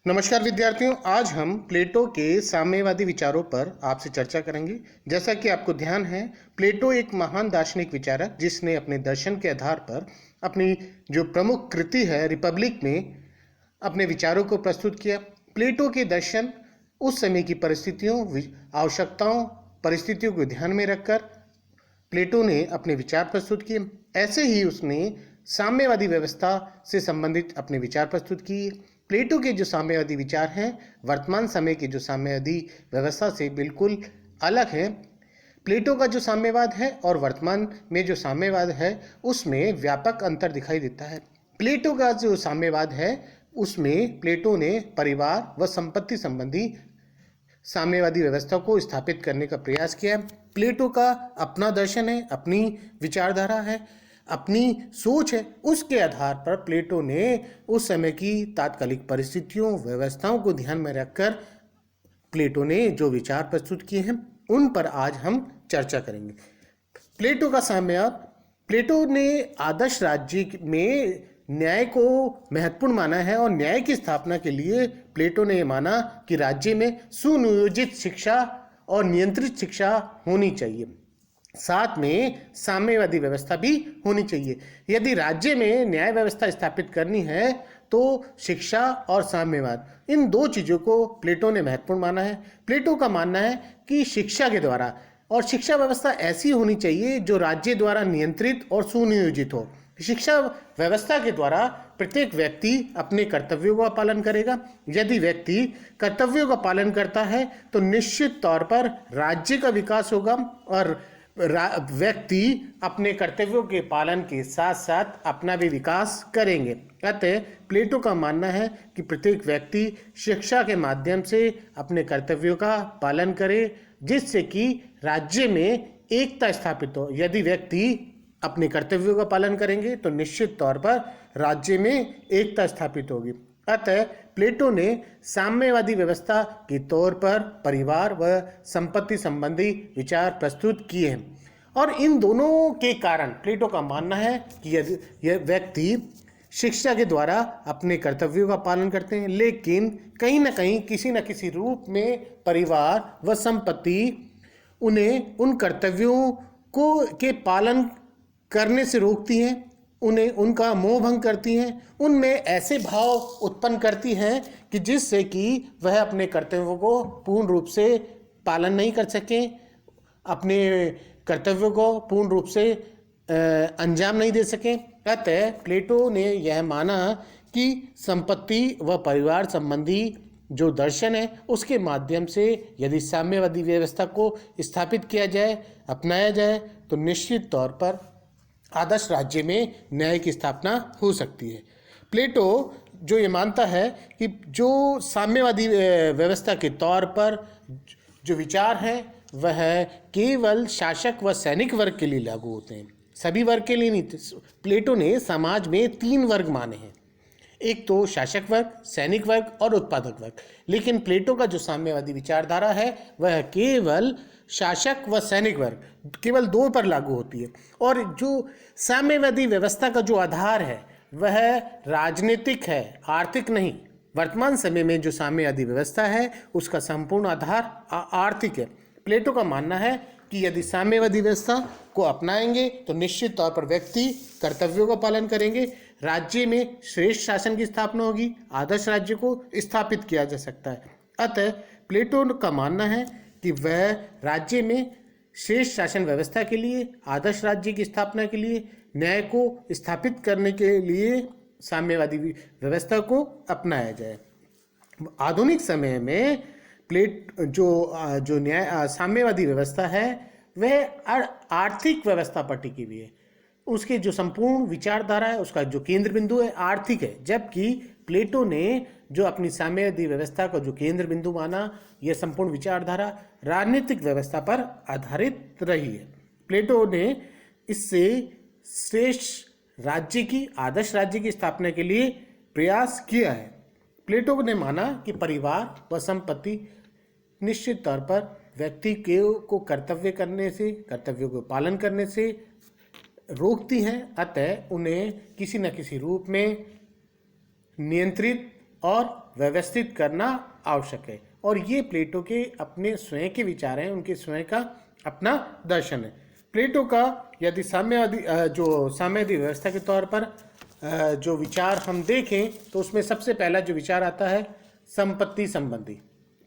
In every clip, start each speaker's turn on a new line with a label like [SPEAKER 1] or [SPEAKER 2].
[SPEAKER 1] नमस्कार विद्यार्थियों, आज हम प्लेटो के साम्यवादी विचारों पर आपसे चर्चा करेंगे। जैसा कि आपको ध्यान है, प्लेटो एक महान दार्शनिक विचारक जिसने अपने दर्शन के आधार पर अपनी जो प्रमुख कृति है रिपब्लिक में अपने विचारों को प्रस्तुत किया। प्लेटो के दर्शन उस समय की परिस्थितियों, आवश्यकताओं, परिस्थितियों को ध्यान में रखकर प्लेटो ने अपने विचार प्रस्तुत किए। ऐसे ही उसने साम्यवादी व्यवस्था से संबंधित अपने विचार प्रस्तुत किए। प्लेटो के जो साम्यवादी विचार हैं वर्तमान समय के जो साम्यवादी व्यवस्था से बिल्कुल अलग है। प्लेटो का जो साम्यवाद है और वर्तमान में जो साम्यवाद है उसमें व्यापक अंतर दिखाई देता है। प्लेटो का जो साम्यवाद है उसमें प्लेटो ने परिवार व संपत्ति संबंधी साम्यवादी व्यवस्था को स्थापित करने का प्रयास किया। प्लेटो का अपना दर्शन है, अपनी विचारधारा है, अपनी सोच है। उसके आधार पर प्लेटो ने उस समय की तात्कालिक परिस्थितियों, व्यवस्थाओं को ध्यान में रखकर प्लेटो ने जो विचार प्रस्तुत किए हैं उन पर आज हम चर्चा करेंगे। प्लेटो का साम्यवाद। प्लेटो ने आदर्श राज्य में न्याय को महत्वपूर्ण माना है और न्याय की स्थापना के लिए प्लेटो ने यह माना कि राज्य में सुनियोजित शिक्षा और नियंत्रित शिक्षा होनी चाहिए, साथ में साम्यवादी व्यवस्था भी होनी चाहिए। यदि राज्य में न्याय व्यवस्था स्थापित करनी है तो शिक्षा और साम्यवाद, इन दो चीज़ों को प्लेटो ने महत्वपूर्ण माना है। प्लेटो का मानना है कि शिक्षा के द्वारा और शिक्षा व्यवस्था ऐसी होनी चाहिए जो राज्य द्वारा नियंत्रित और सुनियोजित हो। शिक्षा व्यवस्था के द्वारा प्रत्येक व्यक्ति अपने कर्तव्यों का पालन करेगा। यदि व्यक्ति कर्तव्यों का पालन करता है तो निश्चित तौर पर राज्य का विकास होगा और व्यक्ति अपने कर्तव्यों के पालन के साथ साथ अपना भी विकास करेंगे। अतः प्लेटो का मानना है कि प्रत्येक व्यक्ति शिक्षा के माध्यम से अपने कर्तव्यों का पालन करे जिससे कि राज्य में एकता स्थापित हो। यदि व्यक्ति अपने कर्तव्यों का पालन करेंगे तो निश्चित तौर पर राज्य में एकता स्थापित होगी। अतः प्लेटो ने साम्यवादी व्यवस्था के तौर पर परिवार व संपत्ति संबंधी विचार प्रस्तुत किए हैं और इन दोनों के कारण प्लेटो का मानना है कि यह व्यक्ति शिक्षा के द्वारा अपने कर्तव्यों का पालन करते हैं, लेकिन कहीं ना कहीं किसी न किसी रूप में परिवार व संपत्ति उन्हें उन कर्तव्यों के पालन करने से रोकती हैं, उन्हें उनका मोह भंग करती हैं, उनमें ऐसे भाव उत्पन्न करती हैं कि जिससे कि वह अपने कर्तव्यों को पूर्ण रूप से पालन नहीं कर सकें, अपने कर्तव्यों को पूर्ण रूप से अंजाम नहीं दे सकें। अतः प्लेटो ने यह माना कि संपत्ति व परिवार संबंधी जो दर्शन है उसके माध्यम से यदि साम्यवादी व्यवस्था को स्थापित किया जाए, अपनाया जाए तो निश्चित तौर पर आदर्श राज्य में न्याय की स्थापना हो सकती है। प्लेटो जो ये मानता है कि जो साम्यवादी व्यवस्था के तौर पर जो विचार हैं वह केवल शासक व सैनिक वर्ग के लिए लागू होते हैं, सभी वर्ग के लिए नहीं। प्लेटो ने समाज में 3 वर्ग माने हैं, एक तो शासक वर्ग, सैनिक वर्ग और उत्पादक वर्ग। लेकिन प्लेटो का जो साम्यवादी विचारधारा है वह केवल शासक व सैनिक वर्ग, केवल 2 पर लागू होती है। और जो साम्यवादी व्यवस्था का जो आधार है वह राजनीतिक है, आर्थिक नहीं। वर्तमान समय में जो साम्यवादी व्यवस्था है उसका संपूर्ण आधार आर्थिक है। प्लेटो का मानना है कि यदि साम्यवादी व्यवस्था को अपनाएंगे तो निश्चित तौर पर व्यक्ति कर्तव्यों का पालन करेंगे, राज्य में श्रेष्ठ शासन की स्थापना होगी, आदर्श राज्य को स्थापित किया जा सकता है। अतः प्लेटो का मानना है कि वह राज्य में श्रेष्ठ शासन व्यवस्था के लिए, आदर्श राज्य की स्थापना के लिए, न्याय को स्थापित करने के लिए साम्यवादी व्यवस्था को अपनाया जाए। आधुनिक समय में जो न्याय साम्यवादी व्यवस्था है वह आर्थिक व्यवस्था पर टिकी हुई है। उसके जो संपूर्ण विचारधारा है उसका जो केंद्र बिंदु है आर्थिक है, जबकि प्लेटो ने जो अपनी साम्यवादी व्यवस्था का जो केंद्र बिंदु माना, यह संपूर्ण विचारधारा राजनीतिक व्यवस्था पर आधारित रही है। प्लेटो ने इससे श्रेष्ठ राज्य की, आदर्श राज्य की स्थापना के लिए प्रयास किया है। प्लेटो ने माना कि परिवार व संपत्ति निश्चित तौर पर व्यक्ति को कर्तव्य करने से, कर्तव्यों को पालन करने से रोकती हैं। अतः उन्हें किसी न किसी रूप में नियंत्रित और व्यवस्थित करना आवश्यक है। और ये प्लेटो के अपने स्वयं के विचार हैं, उनके स्वयं का अपना दर्शन है। प्लेटो का यदि साम्यवादी व्यवस्था के तौर पर जो विचार हम देखें तो उसमें सबसे पहला जो विचार आता है संपत्ति संबंधी।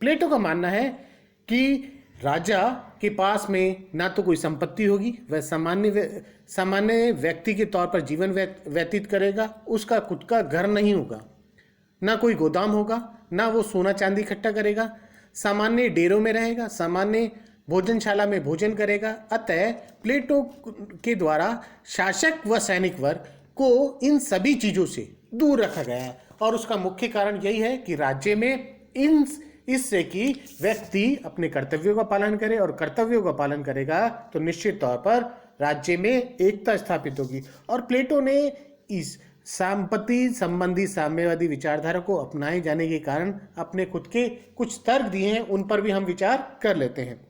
[SPEAKER 1] प्लेटो का मानना है कि राजा के पास में ना तो कोई संपत्ति होगी, वह सामान्य व्यक्ति के तौर पर जीवन व्यतीत करेगा, उसका खुद का घर नहीं होगा, ना कोई गोदाम होगा, ना वो सोना चांदी इकट्ठा करेगा, सामान्य डेरों में रहेगा, सामान्य भोजनशाला में भोजन करेगा। अतः प्लेटो के द्वारा शासक व सैनिक वर्ग को इन सभी चीज़ों से दूर रखा गया है। और उसका मुख्य कारण यही है कि राज्य में इससे कि व्यक्ति अपने कर्तव्यों का पालन करे, और कर्तव्यों का पालन करेगा तो निश्चित तौर पर राज्य में एकता स्थापित होगी। और प्लेटो ने इस संपत्ति संबंधी साम्यवादी विचारधारा को अपनाए जाने के कारण अपने खुद के कुछ तर्क दिए हैं, उन पर भी हम विचार कर लेते हैं।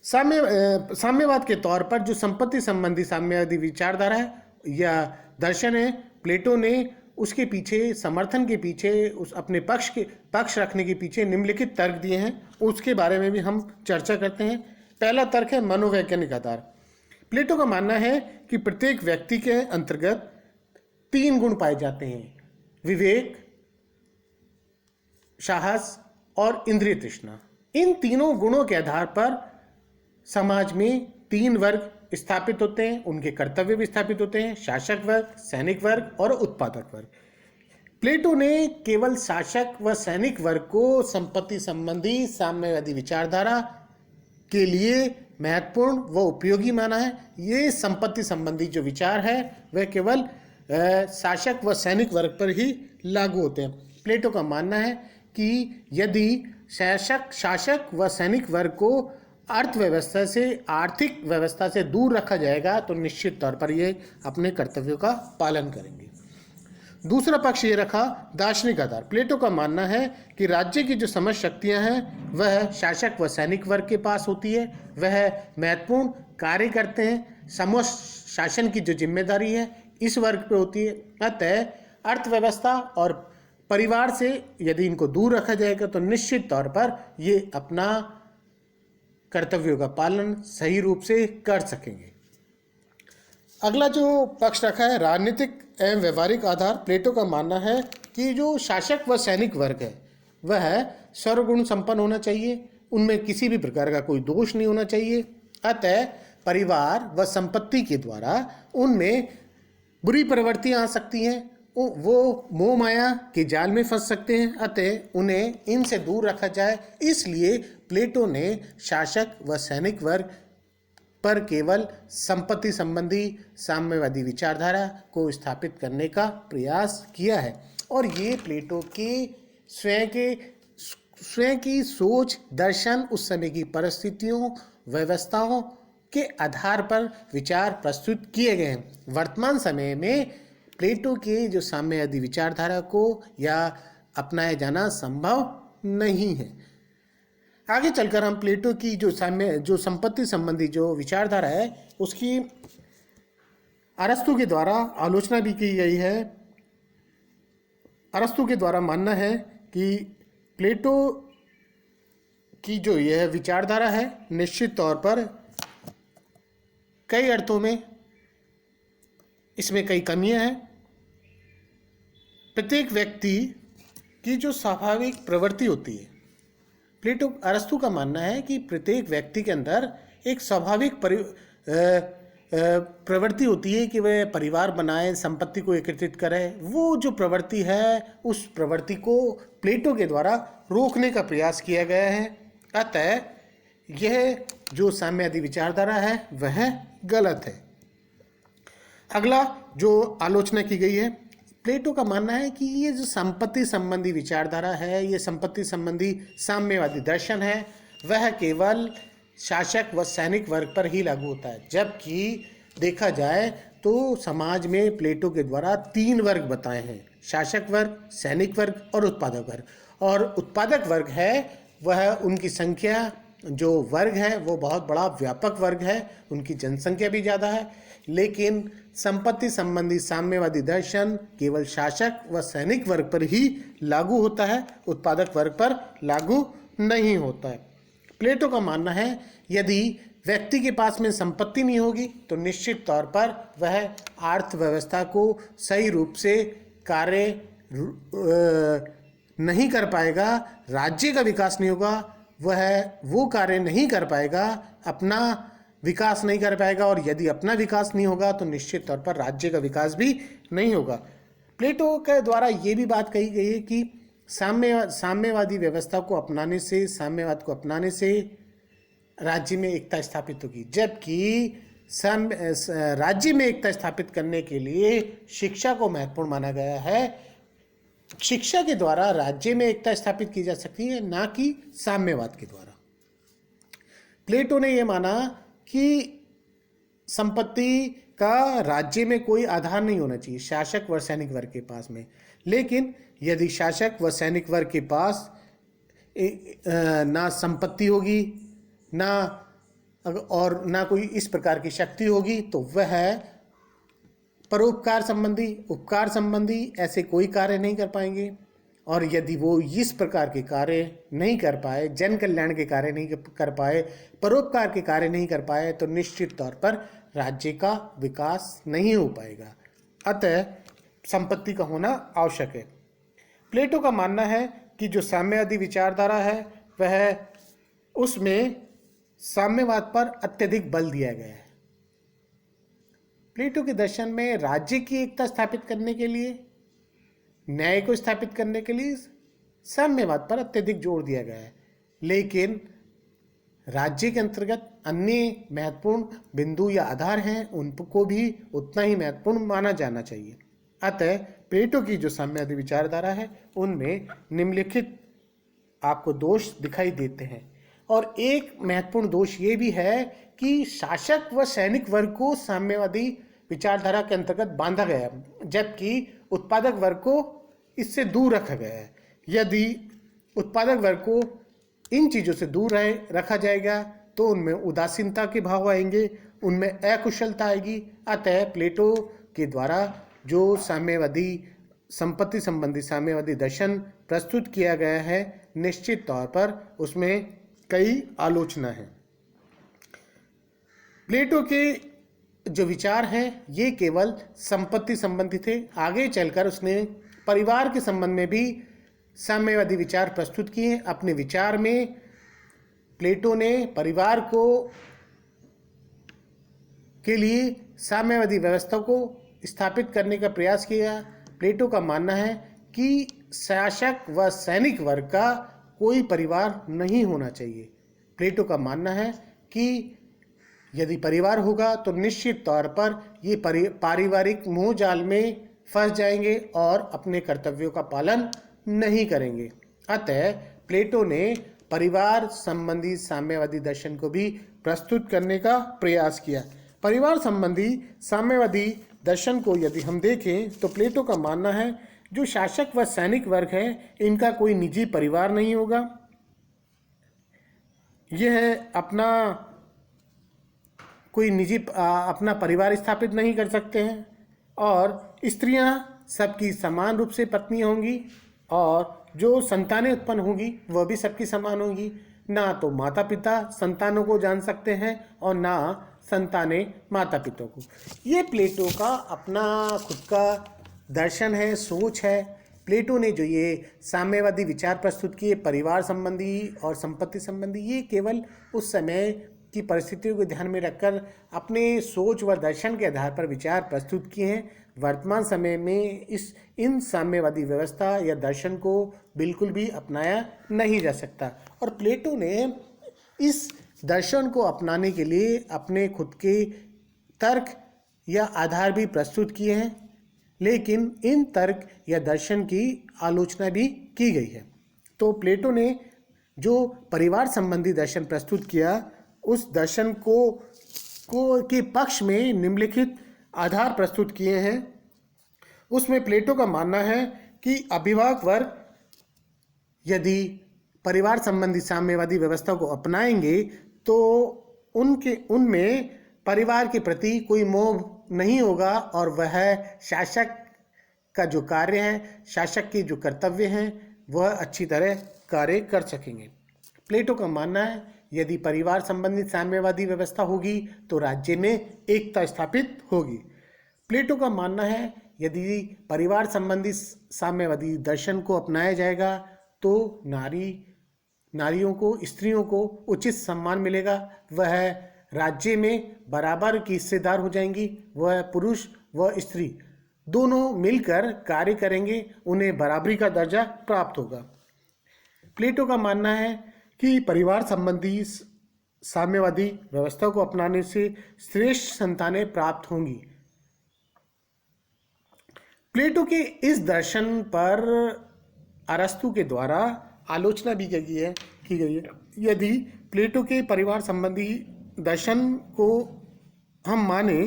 [SPEAKER 1] साम्यवाद के तौर पर जो संपत्ति संबंधी साम्यवादी विचारधारा है या दर्शन है, प्लेटो ने उसके पीछे समर्थन के पीछे उस अपने पक्ष रखने के पीछे निम्नलिखित तर्क दिए हैं, उसके बारे में भी हम चर्चा करते हैं। पहला तर्क है मनोवैज्ञानिक आधार। प्लेटो का मानना है कि प्रत्येक व्यक्ति के अंतर्गत 3 गुण पाए जाते हैं: विवेक, साहस और इंद्रिय तृष्णा। इन तीनों गुणों के आधार पर समाज में 3 वर्ग स्थापित होते हैं, उनके कर्तव्य भी स्थापित होते हैं: शासक वर्ग, सैनिक वर्ग और उत्पादक वर्ग। प्लेटो ने केवल शासक व सैनिक वर्ग को संपत्ति संबंधी साम्यवादी विचारधारा के लिए महत्वपूर्ण व उपयोगी माना है। ये संपत्ति संबंधी जो विचार है वह केवल शासक व सैनिक वर्ग पर ही लागू होते हैं। प्लेटो का मानना है कि यदि शासक व सैनिक वर्ग को अर्थव्यवस्था से, आर्थिक व्यवस्था से दूर रखा जाएगा तो निश्चित तौर पर ये अपने कर्तव्यों का पालन करेंगे। दूसरा पक्ष ये रखा दार्शनिक आधार। प्लेटो का मानना है कि राज्य की जो समझ शक्तियां हैं वह शासक व सैनिक वर्ग के पास होती है, वह महत्वपूर्ण कार्य करते हैं, समूह शासन की जो जिम्मेदारी है इस वर्ग पे होती है। अतः अर्थव्यवस्था और परिवार से यदि इनको दूर रखा जाएगा तो निश्चित तौर पर ये अपना कर्तव्यों का पालन सही रूप से कर सकेंगे। अगला जो पक्ष रखा है राजनीतिक एवं व्यवहारिक आधार। प्लेटो का मानना है कि जो शासक व सैनिक वर्ग है वह सर्वगुण संपन्न होना चाहिए, उनमें किसी भी प्रकार का कोई दोष नहीं होना चाहिए। अतः परिवार व संपत्ति के द्वारा उनमें बुरी प्रवृत्तियां आ सकती हैं, वो मोह माया के जाल में फंस सकते हैं। अतः उन्हें इनसे दूर रखा जाए, इसलिए प्लेटो ने शासक व सैनिक वर्ग पर केवल संपत्ति संबंधी साम्यवादी विचारधारा को स्थापित करने का प्रयास किया है। और ये प्लेटो के स्वयं की सोच, दर्शन, उस समय की परिस्थितियों, व्यवस्थाओं के आधार पर विचार प्रस्तुत किए गए हैं। वर्तमान समय में प्लेटो के जो साम्यवादी विचारधारा को या अपनाया जाना संभव नहीं है। आगे चलकर हम प्लेटो की जो संपत्ति संबंधी जो विचारधारा है उसकी अरस्तु के द्वारा आलोचना भी की गई है। अरस्तु के द्वारा मानना है कि प्लेटो की जो यह विचारधारा है निश्चित तौर पर कई अर्थों में इसमें कई कमियां हैं। प्रत्येक व्यक्ति की जो स्वाभाविक प्रवृत्ति होती है, अरस्तु का मानना है कि प्रत्येक व्यक्ति के अंदर एक स्वाभाविक प्रवृत्ति होती है कि वह परिवार बनाए, संपत्ति को एकत्रित करे। वो जो प्रवृत्ति है उस प्रवृत्ति को प्लेटो के द्वारा रोकने का प्रयास किया गया है। अतः यह जो साम्यवादी विचारधारा है वह गलत है। अगला जो आलोचना की गई है, प्लेटो का मानना है कि ये जो संपत्ति संबंधी विचारधारा है, ये संपत्ति संबंधी साम्यवादी दर्शन है, वह केवल शासक व सैनिक वर्ग पर ही लागू होता है। जबकि देखा जाए तो समाज में प्लेटो के द्वारा 3 वर्ग बताए हैं: शासक वर्ग, सैनिक वर्ग और उत्पादक वर्ग। और उत्पादक वर्ग है वह उनकी संख्या जो वर्ग है वो बहुत बड़ा व्यापक वर्ग है, उनकी जनसंख्या भी ज़्यादा है, लेकिन संपत्ति संबंधी साम्यवादी दर्शन केवल शासक व सैनिक वर्ग पर ही लागू होता है, उत्पादक वर्ग पर लागू नहीं होता है। प्लेटो का मानना है यदि व्यक्ति के पास में संपत्ति नहीं होगी तो निश्चित तौर पर वह अर्थव्यवस्था को सही रूप से कार्य नहीं कर पाएगा, राज्य का विकास नहीं होगा, वह वो कार्य नहीं कर पाएगा, अपना विकास नहीं कर पाएगा, और यदि अपना विकास नहीं होगा तो निश्चित तौर पर राज्य का विकास भी नहीं होगा। प्लेटो के द्वारा ये भी बात कही गई है कि साम्यवादी व्यवस्था को अपनाने से, साम्यवाद को अपनाने से राज्य में एकता स्थापित होगी, जबकि राज्य में एकता स्थापित करने के लिए शिक्षा को महत्वपूर्ण माना गया है। शिक्षा के द्वारा राज्य में एकता स्थापित की जा सकती है, ना कि साम्यवाद के द्वारा। प्लेटो ने यह माना कि संपत्ति का राज्य में कोई आधार नहीं होना चाहिए शासक व सैनिक वर्ग के पास में, लेकिन यदि शासक व सैनिक वर्ग के पास ना संपत्ति होगी, ना और ना कोई इस प्रकार की शक्ति होगी, तो वह परोपकार संबंधी, उपकार संबंधी ऐसे कोई कार्य नहीं कर पाएंगे। और यदि वो इस प्रकार के कार्य नहीं कर पाए, जन कल्याण के कार्य नहीं कर पाए, परोपकार के कार्य नहीं कर पाए, तो निश्चित तौर पर राज्य का विकास नहीं हो पाएगा। अतः संपत्ति का होना आवश्यक है। प्लेटो का मानना है कि जो साम्यवादी विचारधारा है वह, उसमें साम्यवाद पर अत्यधिक बल दिया गया है। प्लेटो के दर्शन में राज्य की एकता स्थापित करने के लिए, न्याय को स्थापित करने के लिए साम्यवाद पर अत्यधिक जोर दिया गया है, लेकिन राज्य के अंतर्गत अन्य महत्वपूर्ण बिंदु या आधार हैं, उनको भी उतना ही महत्वपूर्ण माना जाना चाहिए। अतः प्लेटो की जो साम्यवादी विचारधारा है उनमें निम्नलिखित आपको दोष दिखाई देते हैं, और एक महत्वपूर्ण दोष ये भी है कि शासक व सैनिक वर्ग को साम्यवादी विचारधारा के अंतर्गत बांधा गया, जबकि उत्पादक वर्ग को इससे दूर रखा गया है। यदि उत्पादक वर्ग को इन चीज़ों से दूर रखा जाएगा तो उनमें उदासीनता के भाव आएंगे, उनमें अकुशलता आएगी। अतः प्लेटो के द्वारा जो साम्यवादी, संपत्ति संबंधी साम्यवादी दर्शन प्रस्तुत किया गया है, निश्चित तौर पर उसमें कई आलोचना है। प्लेटो के जो विचार हैं ये केवल संपत्ति संबंधी थे। आगे चलकर उसने परिवार के संबंध में भी साम्यवादी विचार प्रस्तुत किए। अपने विचार में प्लेटो ने परिवार को के लिए साम्यवादी व्यवस्था को स्थापित करने का प्रयास किया। प्लेटो का मानना है कि शासक व सैनिक वर्ग का कोई परिवार नहीं होना चाहिए। प्लेटो का मानना है कि यदि परिवार होगा तो निश्चित तौर पर ये पारिवारिक मोह जाल में फंस जाएंगे और अपने कर्तव्यों का पालन नहीं करेंगे। अतः प्लेटो ने परिवार संबंधी साम्यवादी दर्शन को भी प्रस्तुत करने का प्रयास किया। परिवार संबंधी साम्यवादी दर्शन को यदि हम देखें तो प्लेटो का मानना है जो शासक व सैनिक वर्ग है इनका कोई निजी परिवार नहीं होगा, यह अपना कोई निजी अपना परिवार स्थापित नहीं कर सकते हैं, और स्त्रियां सबकी समान रूप से पत्नी होंगी, और जो संतानें उत्पन्न होंगी वह भी सबकी समान होंगी। ना तो माता पिता संतानों को जान सकते हैं और ना संतानें माता पिता को। ये प्लेटो का अपना खुद का दर्शन है, सोच है। प्लेटो ने जो ये साम्यवादी विचार प्रस्तुत किए परिवार संबंधी और संपत्ति संबंधी, ये केवल उस समय की परिस्थितियों को ध्यान में रखकर अपने सोच व दर्शन के आधार पर विचार प्रस्तुत किए हैं। वर्तमान समय में इन साम्यवादी व्यवस्था या दर्शन को बिल्कुल भी अपनाया नहीं जा सकता, और प्लेटो ने इस दर्शन को अपनाने के लिए अपने खुद के तर्क या आधार भी प्रस्तुत किए हैं, लेकिन इन तर्क या दर्शन की आलोचना भी की गई है। तो प्लेटो ने जो परिवार संबंधी दर्शन प्रस्तुत किया, उस दर्शन को के पक्ष में निम्नलिखित आधार प्रस्तुत किए हैं। उसमें प्लेटो का मानना है कि अभिभावक वर्ग यदि परिवार संबंधी साम्यवादी व्यवस्था को अपनाएंगे तो उनमें परिवार के प्रति कोई मोह नहीं होगा और वह शासक का जो कार्य है, शासक के जो कर्तव्य हैं, वह अच्छी तरह कार्य कर सकेंगे। प्लेटो का मानना है यदि परिवार संबंधित साम्यवादी व्यवस्था होगी तो राज्य में एकता स्थापित होगी। प्लेटो का मानना है यदि परिवार संबंधी साम्यवादी दर्शन को अपनाया जाएगा तो नारियों को, स्त्रियों को उचित सम्मान मिलेगा, वह राज्य में बराबर की हिस्सेदार हो जाएंगी, वह पुरुष व स्त्री दोनों मिलकर कार्य करेंगे, उन्हें बराबरी का दर्जा प्राप्त होगा। प्लेटो का मानना है कि परिवार संबंधी साम्यवादी व्यवस्था को अपनाने से श्रेष्ठ संतानें प्राप्त होंगी। प्लेटो के इस दर्शन पर अरस्तु के द्वारा आलोचना भी की गई है। यदि प्लेटो के परिवार संबंधी दर्शन को हम माने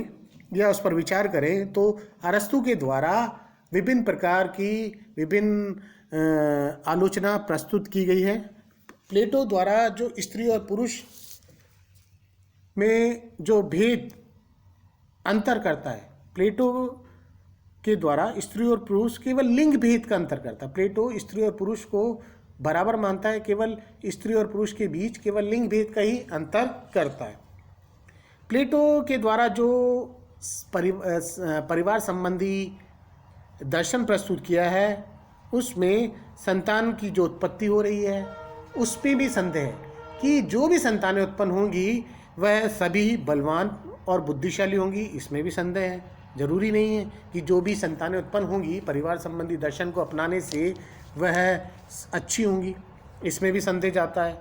[SPEAKER 1] या उस पर विचार करें तो अरस्तु के द्वारा विभिन्न प्रकार की आलोचना प्रस्तुत की गई है। प्लेटो द्वारा जो स्त्री और पुरुष में जो भेद अंतर करता है, प्लेटो के द्वारा स्त्री और पुरुष केवल लिंग भेद का अंतर करता है। प्लेटो स्त्री और पुरुष को बराबर मानता है, केवल स्त्री और पुरुष के बीच केवल लिंग भेद का ही अंतर करता है। प्लेटो के द्वारा जो परिवार संबंधी दर्शन प्रस्तुत किया है उसमें संतान की जो उत्पत्ति हो रही है उस पर भी संदेह है कि जो भी संतानें उत्पन्न होंगी वह सभी बलवान और बुद्धिशाली होंगी, इसमें भी संदेह है। जरूरी नहीं है कि जो भी संतानें उत्पन्न होंगी परिवार संबंधी दर्शन को अपनाने से वह अच्छी होंगी, इसमें भी संदेह जाता है।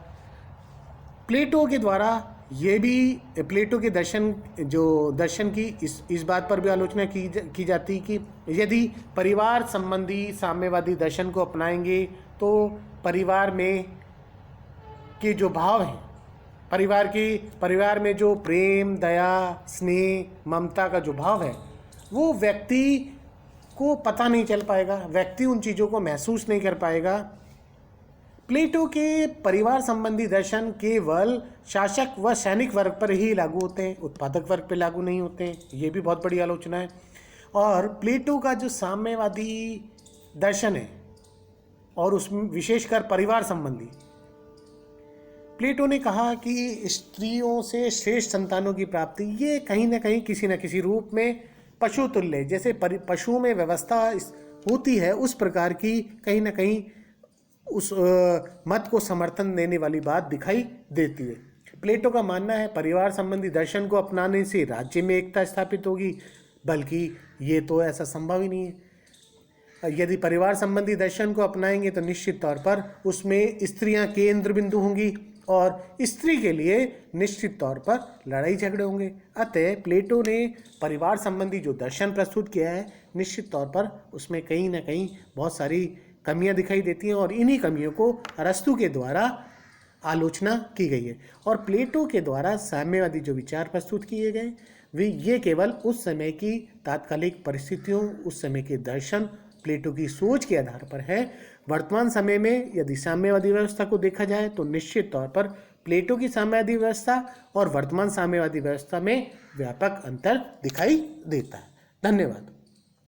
[SPEAKER 1] प्लेटो के द्वारा ये भी प्लेटो के दर्शन की इस बात पर भी आलोचना की जाती कि यदि परिवार संबंधी साम्यवादी दर्शन को अपनाएंगे तो परिवार में के जो भाव हैं, परिवार में जो प्रेम, दया, स्नेह, ममता का जो भाव है वो व्यक्ति को पता नहीं चल पाएगा, व्यक्ति उन चीज़ों को महसूस नहीं कर पाएगा। प्लेटो के परिवार संबंधी दर्शन केवल शासक व सैनिक वर्ग पर ही लागू होते हैं, उत्पादक वर्ग पर लागू नहीं होते हैं, ये भी बहुत बड़ी आलोचना है। और प्लेटो का जो साम्यवादी दर्शन है और उसमें विशेषकर परिवार संबंधी, प्लेटो ने कहा कि स्त्रियों से श्रेष्ठ संतानों की प्राप्ति ये कहीं ना कहीं किसी न किसी रूप में पशु तुल्य, जैसे पशुओं में व्यवस्था होती है उस प्रकार की कहीं ना कहीं उस मत को समर्थन देने वाली बात दिखाई देती है। प्लेटो का मानना है परिवार संबंधी दर्शन को अपनाने से राज्य में एकता स्थापित होगी, बल्कि ये तो ऐसा संभव ही नहीं है। यदि परिवार संबंधी दर्शन को अपनाएंगे तो निश्चित तौर पर उसमें स्त्रियां केंद्र बिंदु होंगी और स्त्री के लिए निश्चित तौर पर लड़ाई झगड़े होंगे। अतः प्लेटो ने परिवार संबंधी जो दर्शन प्रस्तुत किया है निश्चित तौर पर उसमें कहीं ना कहीं बहुत सारी कमियां दिखाई देती हैं और इन्हीं कमियों को अरस्तु के द्वारा आलोचना की गई है। और प्लेटो के द्वारा साम्यवादी जो विचार प्रस्तुत किए गए वे ये केवल उस समय की तात्कालिक परिस्थितियों, उस समय के दर्शन, प्लेटो की सोच के आधार पर है। वर्तमान समय में यदि साम्यवादी व्यवस्था को देखा जाए तो निश्चित तौर पर प्लेटो की साम्यवादी व्यवस्था और वर्तमान साम्यवादी व्यवस्था में व्यापक अंतर दिखाई देता है। धन्यवाद।